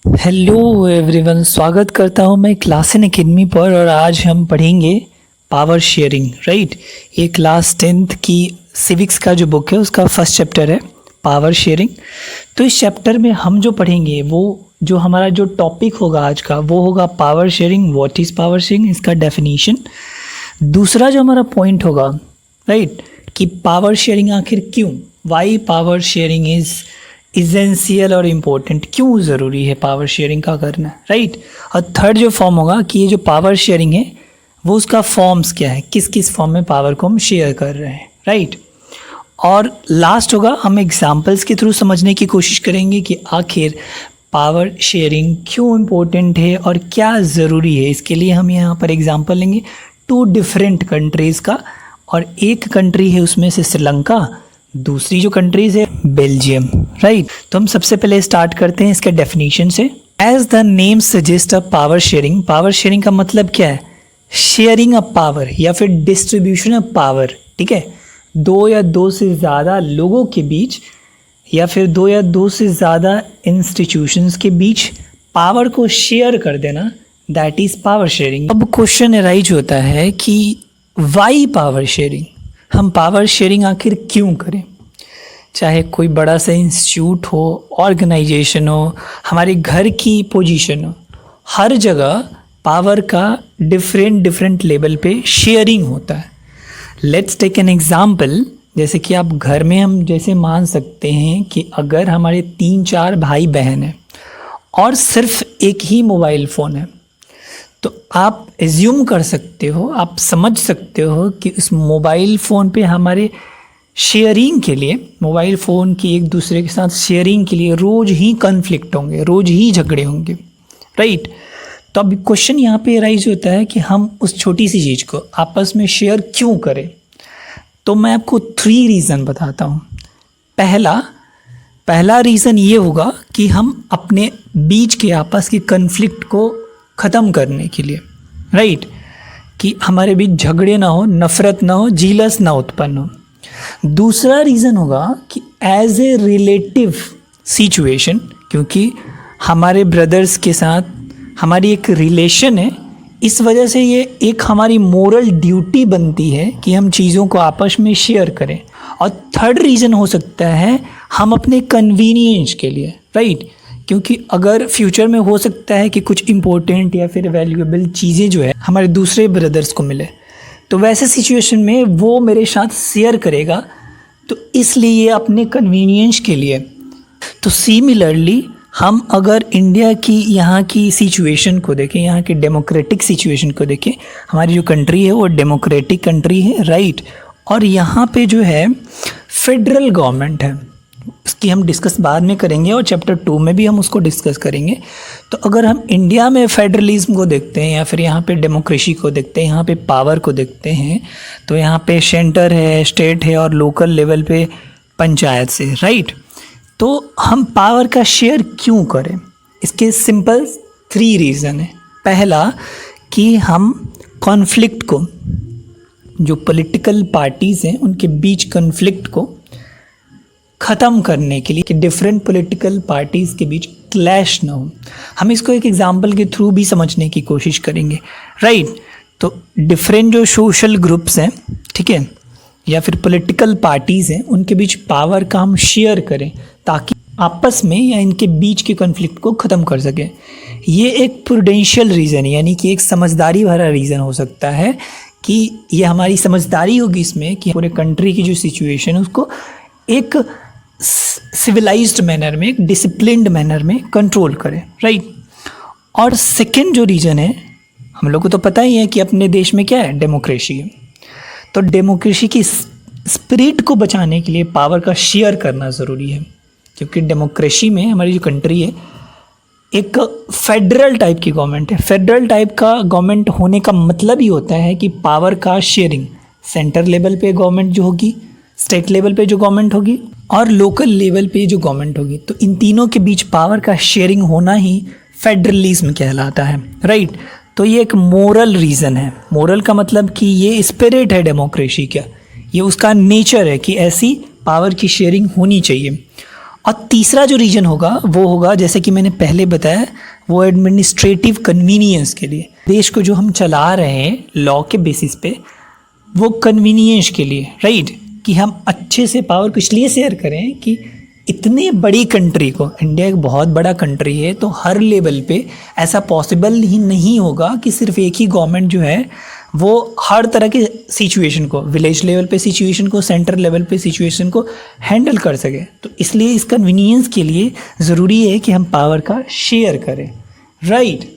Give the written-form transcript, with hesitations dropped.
Hello everyone, स्वागत करता हूँ मैं क्लास एकेडमी पर। और आज हम पढ़ेंगे पावर शेयरिंग। राइट, ये क्लास 10th की सिविक्स का जो बुक है उसका फर्स्ट चैप्टर है पावर शेयरिंग। तो इस चैप्टर में हम जो पढ़ेंगे वो जो हमारा जो टॉपिक होगा आज का वो होगा power sharing. What is power sharing, इसका डेफिनेशन। दूसरा जो हमारा पॉइंट होगा राइट कि पावर शेयरिंग आखिर क्यों, why power sharing is essential और इम्पोर्टेंट, क्यों ज़रूरी है पावर शेयरिंग का करना। राइट, और थर्ड जो फॉर्म होगा कि ये जो पावर शेयरिंग है वो उसका फॉर्म्स क्या है, किस किस फॉर्म में पावर को हम शेयर कर रहे हैं। राइट, और लास्ट होगा हम एग्जांपल्स के थ्रू समझने की कोशिश करेंगे कि आखिर पावर शेयरिंग क्यों इम्पोर्टेंट है और क्या ज़रूरी है। इसके लिए हम यहाँ पर एग्जांपल लेंगे 2 डिफरेंट कंट्रीज़ का, और एक कंट्री है उसमें से श्रीलंका, दूसरी जो कंट्रीज है बेल्जियम। राइट, तो हम सबसे पहले स्टार्ट करते हैं इसके डेफिनेशन से। As the name suggest a power sharing, power sharing का मतलब क्या है, शेयरिंग अ पावर या फिर डिस्ट्रीब्यूशन ऑफ पावर। ठीक है, 2 या 2 से ज़्यादा लोगों के बीच या फिर 2 या 2 से ज़्यादा इंस्टीट्यूशंस के बीच पावर को शेयर कर देना, दैट इज़ पावर शेयरिंग। अब क्वेश्चन अराइज होता है कि वाई पावर शेयरिंग, हम पावर शेयरिंग आखिर क्यों करें। चाहे कोई बड़ा सा इंस्टीट्यूट हो, ऑर्गेनाइजेशन हो, हमारे घर की पोजीशन हो, हर जगह पावर का डिफरेंट लेवल पे शेयरिंग होता है। लेट्स टेक एन एग्जांपल, जैसे कि आप घर में हम जैसे मान सकते हैं कि अगर हमारे 3-4 भाई बहन हैं और सिर्फ एक ही मोबाइल फ़ोन है, तो आप एज्यूम कर सकते हो, आप समझ सकते हो कि उस मोबाइल फ़ोन पे हमारे शेयरिंग के लिए, मोबाइल फ़ोन की एक दूसरे के साथ शेयरिंग के लिए रोज़ ही कन्फ्लिक्ट होंगे, रोज़ ही झगड़े होंगे। राइट, तो अब क्वेश्चन यहाँ पे राइज होता है कि हम उस छोटी सी चीज़ को आपस में शेयर क्यों करें। तो मैं आपको 3 रीज़न बताता हूँ। पहला रीज़न ये होगा कि हम अपने बीच के आपस के कन्फ्लिक्ट को ख़त्म करने के लिए। राइट, कि हमारे बीच झगड़े ना हो, नफ़रत ना हो, जीलस ना उत्पन्न हो। दूसरा रीज़न होगा कि एज ए रिलेटिव सिचुएशन, क्योंकि हमारे ब्रदर्स के साथ हमारी एक रिलेशन है, इस वजह से ये एक हमारी मोरल ड्यूटी बनती है कि हम चीज़ों को आपस में शेयर करें। और थर्ड रीज़न हो सकता है हम अपने कन्वीनियंस के लिए। राइट, क्योंकि अगर फ्यूचर में हो सकता है कि कुछ इम्पोर्टेंट या फिर वैल्यूएबल चीज़ें जो है हमारे दूसरे ब्रदर्स को मिले, तो वैसे सिचुएशन में वो मेरे साथ शेयर करेगा, तो इसलिए अपने कन्वीनियंस के लिए। तो सिमिलरली हम अगर इंडिया की यहाँ की सिचुएशन को देखें, यहाँ की डेमोक्रेटिक सिचुएशन को देखें, हमारी जो कंट्री है वो डेमोक्रेटिक कंट्री है। राइट, और यहाँ पे जो है फेडरल गवर्नमेंट है, इसकी हम डिस्कस बाद में करेंगे और चैप्टर 2 में भी हम उसको डिस्कस करेंगे। तो अगर हम इंडिया में फेडरलिज्म को देखते हैं या फिर यहाँ पे डेमोक्रेसी को देखते हैं, यहाँ पे पावर को देखते हैं, तो यहाँ पे सेंटर है, स्टेट है और लोकल लेवल पे पंचायत से। राइट, तो हम पावर का शेयर क्यों करें, इसके सिंपल 3 रीज़न है। पहला कि हम कॉन्फ्लिक्ट को, जो पॉलिटिकल पार्टीज़ हैं उनके बीच कॉन्फ्लिक्ट को ख़त्म करने के लिए, कि डिफरेंट पॉलिटिकल पार्टीज़ के बीच क्लैश ना हो। हम इसको एक एग्जांपल के थ्रू भी समझने की कोशिश करेंगे। राइट, तो डिफरेंट जो सोशल ग्रुप्स हैं, ठीक है, या फिर पॉलिटिकल पार्टीज़ हैं, उनके बीच पावर का हम शेयर करें ताकि आपस में या इनके बीच के कॉन्फ्लिक्ट को ख़त्म कर सकें। ये एक प्रूडेंशियल रीज़न है, यानी कि एक समझदारी भरा रीज़न हो सकता है कि ये हमारी समझदारी होगी इसमें कि पूरे कंट्री की जो सिचुएशन है उसको एक सिविलाइज्ड मैनर में, एक डिसिप्लिन्ड मैनर में कंट्रोल करें। राइट, और सेकंड जो रीज़न है, हम लोग को तो पता ही है कि अपने देश में क्या है, डेमोक्रेसी है। तो डेमोक्रेसी की स्पिरिट को बचाने के लिए पावर का शेयर करना ज़रूरी है, क्योंकि डेमोक्रेसी में हमारी जो कंट्री है एक फेडरल टाइप की गवर्नमेंट है। फेडरल टाइप का गवर्नमेंट होने का मतलब ही होता है कि पावर का शेयरिंग सेंटर लेवल पे गवर्नमेंट जो होगी, स्टेट लेवल पे जो गवर्नमेंट होगी और लोकल लेवल पे जो गवर्नमेंट होगी, तो इन तीनों के बीच पावर का शेयरिंग होना ही फेडरलिज्म कहलाता है। राइट, तो ये एक मोरल रीज़न है। मोरल का मतलब कि ये स्पिरिट है डेमोक्रेसी का, ये उसका नेचर है कि ऐसी पावर की शेयरिंग होनी चाहिए। और तीसरा जो रीजन होगा वो होगा, जैसे कि मैंने पहले बताया, वो एडमिनिस्ट्रेटिव कन्वीनियंस के लिए। देश को जो हम चला रहे हैं लॉ के बेसिस पे, वो कन्वीनियंस के लिए, राइट, कि हम अच्छे से पावर को इसलिए शेयर करें कि इतने बड़ी कंट्री को, इंडिया एक बहुत बड़ा कंट्री है, तो हर लेवल पे ऐसा पॉसिबल ही नहीं होगा कि सिर्फ एक ही गवर्नमेंट जो है वो हर तरह के सिचुएशन को, विलेज लेवल पे सिचुएशन को, सेंटर लेवल पे सिचुएशन को हैंडल कर सके। तो इसलिए इस कन्वीनियंस के लिए ज़रूरी है कि हम पावर का शेयर करें, राइट।